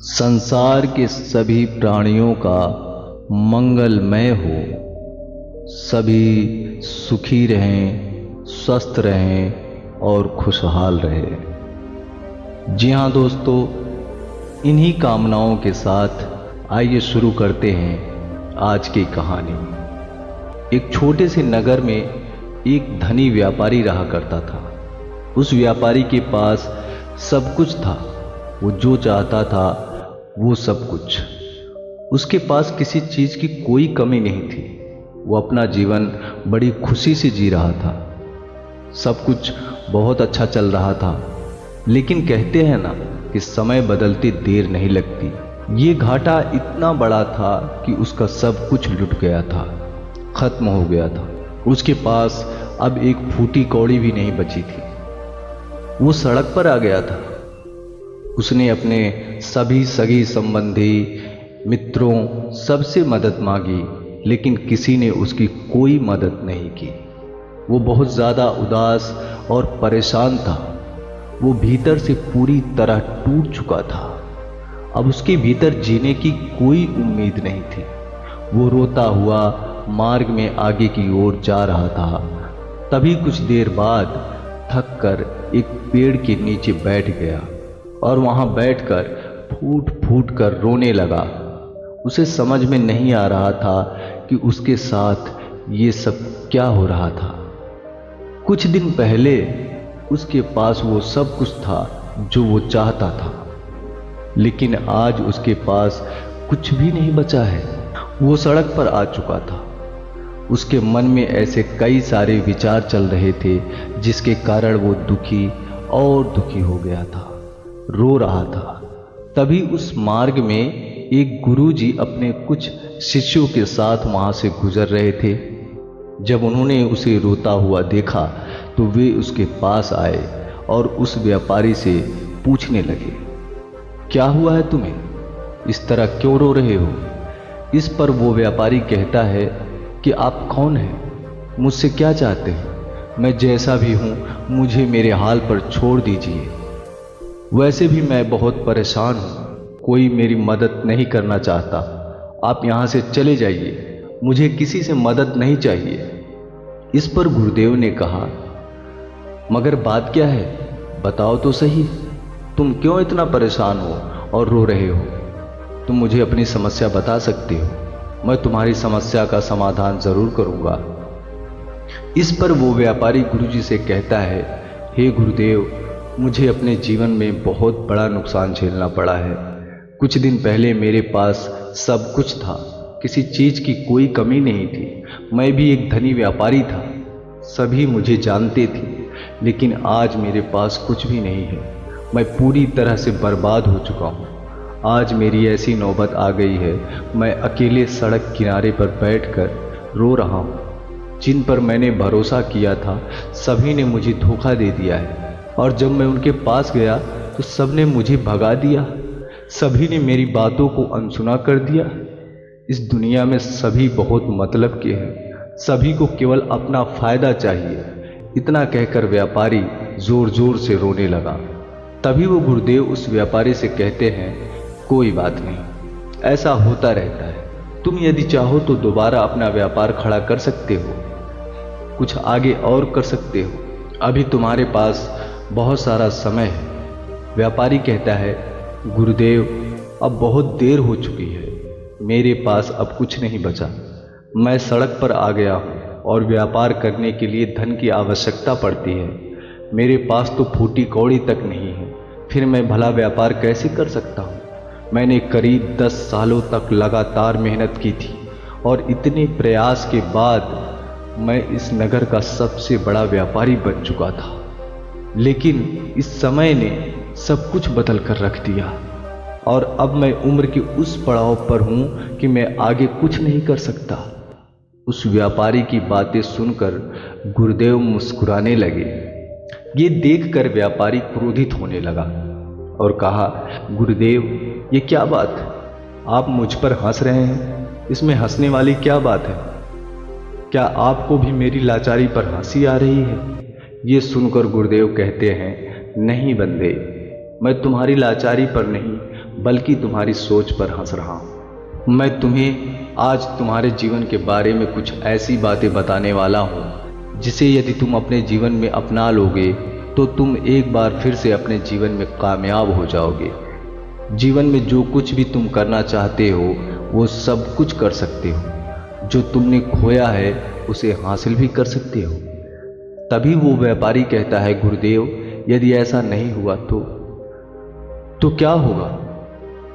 संसार के सभी प्राणियों का मंगलमय हो, सभी सुखी रहें, स्वस्थ रहें और खुशहाल रहें। जी हाँ दोस्तों, इन्हीं कामनाओं के साथ आइए शुरू करते हैं आज की कहानी। एक छोटे से नगर में एक धनी व्यापारी रहा करता था। उस व्यापारी के पास सब कुछ था, वो जो चाहता था वो सब कुछ। उसके पास किसी चीज की कोई कमी नहीं थी। वो अपना जीवन बड़ी खुशी से जी रहा था। सब कुछ बहुत अच्छा चल रहा था। लेकिन कहते हैं ना कि समय बदलते देर नहीं लगती। ये घाटा इतना बड़ा था कि उसका सब कुछ लुट गया था, खत्म हो गया था। उसके पास अब एक फूटी कौड़ी भी नहीं बची थी। वो सड़क पर आ गया था। उसने अपने सभी सगी संबंधी, मित्रों सबसे मदद मांगी, लेकिन किसी ने उसकी कोई मदद नहीं की। वो बहुत ज़्यादा उदास और परेशान था। वो भीतर से पूरी तरह टूट चुका था। अब उसके भीतर जीने की कोई उम्मीद नहीं थी। वो रोता हुआ मार्ग में आगे की ओर जा रहा था। तभी कुछ देर बाद थक कर एक पेड़ के नीचे बैठ गया और वहां बैठकर फूट फूट कर रोने लगा। उसे समझ में नहीं आ रहा था कि उसके साथ ये सब क्या हो रहा था। कुछ दिन पहले उसके पास वो सब कुछ था जो वो चाहता था, लेकिन आज उसके पास कुछ भी नहीं बचा है। वो सड़क पर आ चुका था। उसके मन में ऐसे कई सारे विचार चल रहे थे जिसके कारण वो दुखी और दुखी हो गया था, रो रहा था। तभी उस मार्ग में एक गुरुजी अपने कुछ शिष्यों के साथ वहां से गुजर रहे थे। जब उन्होंने उसे रोता हुआ देखा तो वे उसके पास आए और उस व्यापारी से पूछने लगे, क्या हुआ है तुम्हें? इस तरह क्यों रो रहे हो? इस पर वो व्यापारी कहता है कि आप कौन हैं? मुझसे क्या चाहते हैं? मैं जैसा भी हूं, मुझे मेरे हाल पर छोड़ दीजिए। वैसे भी मैं बहुत परेशान हूं, कोई मेरी मदद नहीं करना चाहता। आप यहां से चले जाइए, मुझे किसी से मदद नहीं चाहिए। इस पर गुरुदेव ने कहा, मगर बात क्या है, बताओ तो सही। तुम क्यों इतना परेशान हो और रो रहे हो? तुम मुझे अपनी समस्या बता सकते हो, मैं तुम्हारी समस्या का समाधान जरूर करूंगा। इस पर वो व्यापारी गुरुजी से कहता है, हे गुरुदेव, मुझे अपने जीवन में बहुत बड़ा नुकसान झेलना पड़ा है। कुछ दिन पहले मेरे पास सब कुछ था, किसी चीज की कोई कमी नहीं थी। मैं भी एक धनी व्यापारी था, सभी मुझे जानते थे, लेकिन आज मेरे पास कुछ भी नहीं है। मैं पूरी तरह से बर्बाद हो चुका हूँ। आज मेरी ऐसी नौबत आ गई है, मैं अकेले सड़क किनारे पर बैठकर रो रहा हूँ। जिन पर मैंने भरोसा किया था सभी ने मुझे धोखा दे दिया है, और जब मैं उनके पास गया तो सबने मुझे भगा दिया। सभी ने मेरी बातों को अनसुना कर दिया। इस दुनिया में सभी बहुत मतलब के हैं, सभी को केवल अपना फायदा चाहिए। इतना कहकर व्यापारी जोर जोर से रोने लगा। तभी वो गुरुदेव उस व्यापारी से कहते हैं, कोई बात नहीं, ऐसा होता रहता है। तुम यदि चाहो तो दोबारा अपना व्यापार खड़ा कर सकते हो, कुछ आगे और कर सकते हो। अभी तुम्हारे पास बहुत सारा समय है। व्यापारी कहता है, गुरुदेव, अब बहुत देर हो चुकी है, मेरे पास अब कुछ नहीं बचा। मैं सड़क पर आ गया हूँ और व्यापार करने के लिए धन की आवश्यकता पड़ती है। मेरे पास तो फूटी कौड़ी तक नहीं है, फिर मैं भला व्यापार कैसे कर सकता हूँ? मैंने करीब 10 सालों तक लगातार मेहनत की थी, और इतने प्रयास के बाद मैं इस नगर का सबसे बड़ा व्यापारी बन चुका था। लेकिन इस समय ने सब कुछ बदल कर रख दिया, और अब मैं उम्र के उस पड़ाव पर हूं कि मैं आगे कुछ नहीं कर सकता। उस व्यापारी की बातें सुनकर गुरुदेव मुस्कुराने लगे। ये देखकर व्यापारी क्रोधित होने लगा और कहा, गुरुदेव, ये क्या बात है? आप मुझ पर हंस रहे हैं, इसमें हंसने वाली क्या बात है? क्या आपको भी मेरी लाचारी पर हंसी आ रही है? ये सुनकर गुरुदेव कहते हैं, नहीं बंदे, मैं तुम्हारी लाचारी पर नहीं बल्कि तुम्हारी सोच पर हंस रहा हूँ। मैं तुम्हें आज तुम्हारे जीवन के बारे में कुछ ऐसी बातें बताने वाला हूँ जिसे यदि तुम अपने जीवन में अपना लोगे तो तुम एक बार फिर से अपने जीवन में कामयाब हो जाओगे। जीवन में जो कुछ भी तुम करना चाहते हो वो सब कुछ कर सकते हो। जो तुमने खोया है उसे हासिल भी कर सकते हो। तभी वो व्यापारी कहता है, गुरुदेव यदि ऐसा नहीं हुआ तो क्या होगा?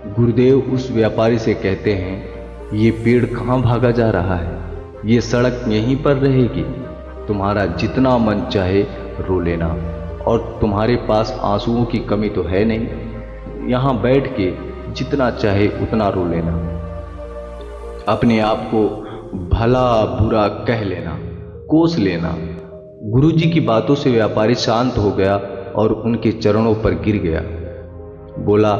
गुरुदेव उस व्यापारी से कहते हैं, ये पेड़ कहाँ भागा जा रहा है? ये सड़क यहीं पर रहेगी। तुम्हारा जितना मन चाहे रो लेना, और तुम्हारे पास आंसुओं की कमी तो है नहीं। यहाँ बैठ के जितना चाहे उतना रो लेना। अपने आप को भला बुरा कह लेना, कोस लेना। गुरुजी की बातों से व्यापारी शांत हो गया और उनके चरणों पर गिर गया। बोला,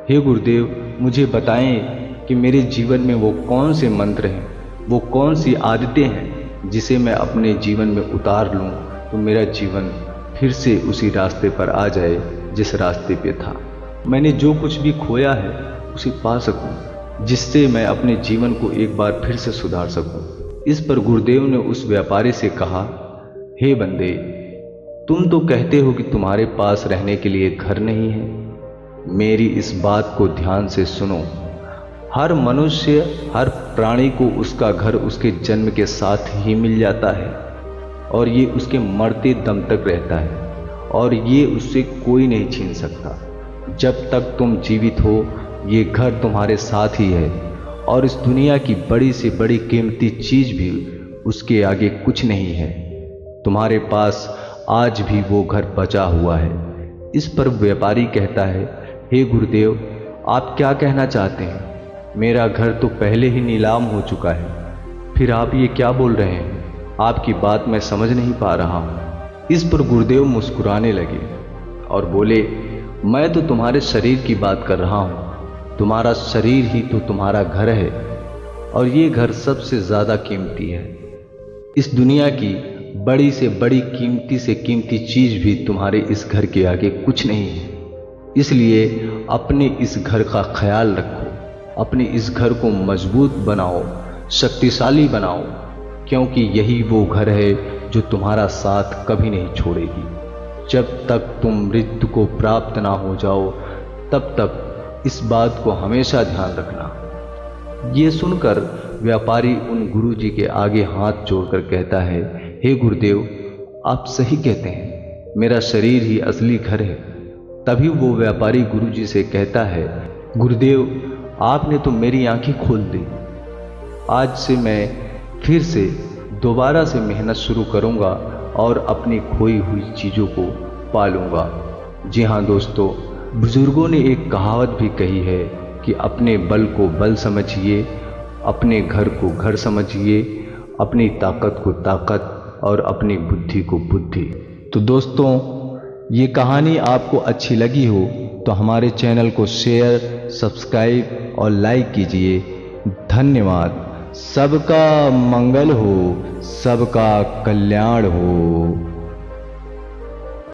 हे गुरुदेव, मुझे बताएं कि मेरे जीवन में वो कौन से मंत्र हैं, वो कौन सी आदतें हैं जिसे मैं अपने जीवन में उतार लूं तो मेरा जीवन फिर से उसी रास्ते पर आ जाए जिस रास्ते पे था। मैंने जो कुछ भी खोया है उसे पा सकूं, जिससे मैं अपने जीवन को एक बार फिर से सुधार सकूं। इस पर गुरुदेव ने उस व्यापारी से कहा, हे बंदे, तुम तो कहते हो कि तुम्हारे पास रहने के लिए घर नहीं है। मेरी इस बात को ध्यान से सुनो। हर मनुष्य, हर प्राणी को उसका घर उसके जन्म के साथ ही मिल जाता है और ये उसके मरते दम तक रहता है और ये उससे कोई नहीं छीन सकता। जब तक तुम जीवित हो ये घर तुम्हारे साथ ही है और इस दुनिया की बड़ी से बड़ी कीमती चीज भी उसके आगे कुछ नहीं है। तुम्हारे पास आज भी वो घर बचा हुआ है। इस पर व्यापारी कहता है, हे गुरुदेव, आप क्या कहना चाहते हैं? मेरा घर तो पहले ही नीलाम हो चुका है, फिर आप ये क्या बोल रहे हैं? आपकी बात मैं समझ नहीं पा रहा हूँ। इस पर गुरुदेव मुस्कुराने लगे और बोले, मैं तो तुम्हारे शरीर की बात कर रहा हूँ। तुम्हारा शरीर ही तो तुम्हारा घर है और ये घर सबसे ज़्यादा कीमती है। इस दुनिया की बड़ी से बड़ी कीमती से कीमती चीज़ भी तुम्हारे इस घर के आगे कुछ नहीं है। इसलिए अपने इस घर का ख्याल रखो, अपने इस घर को मजबूत बनाओ, शक्तिशाली बनाओ, क्योंकि यही वो घर है जो तुम्हारा साथ कभी नहीं छोड़ेगी। जब तक तुम मृत्यु को प्राप्त ना हो जाओ तब तक इस बात को हमेशा ध्यान रखना। ये सुनकर व्यापारी उन गुरुजी के आगे हाथ जोड़कर कहता है, हे गुरुदेव, आप सही कहते हैं, मेरा शरीर ही असली घर है। तभी वो व्यापारी गुरुजी से कहता है, गुरुदेव, आपने तो मेरी आंखें खोल दी। आज से मैं फिर से दोबारा से मेहनत शुरू करूंगा और अपनी खोई हुई चीज़ों को पालूंगा। जी हाँ दोस्तों, बुजुर्गों ने एक कहावत भी कही है कि अपने बल को बल समझिए, अपने घर को घर समझिए, अपनी ताकत को ताकत और अपनी बुद्धि को बुद्धि। तो दोस्तों, ये कहानी आपको अच्छी लगी हो तो हमारे चैनल को शेयर, सब्सक्राइब और लाइक कीजिए। धन्यवाद। सबका मंगल हो, सबका कल्याण हो।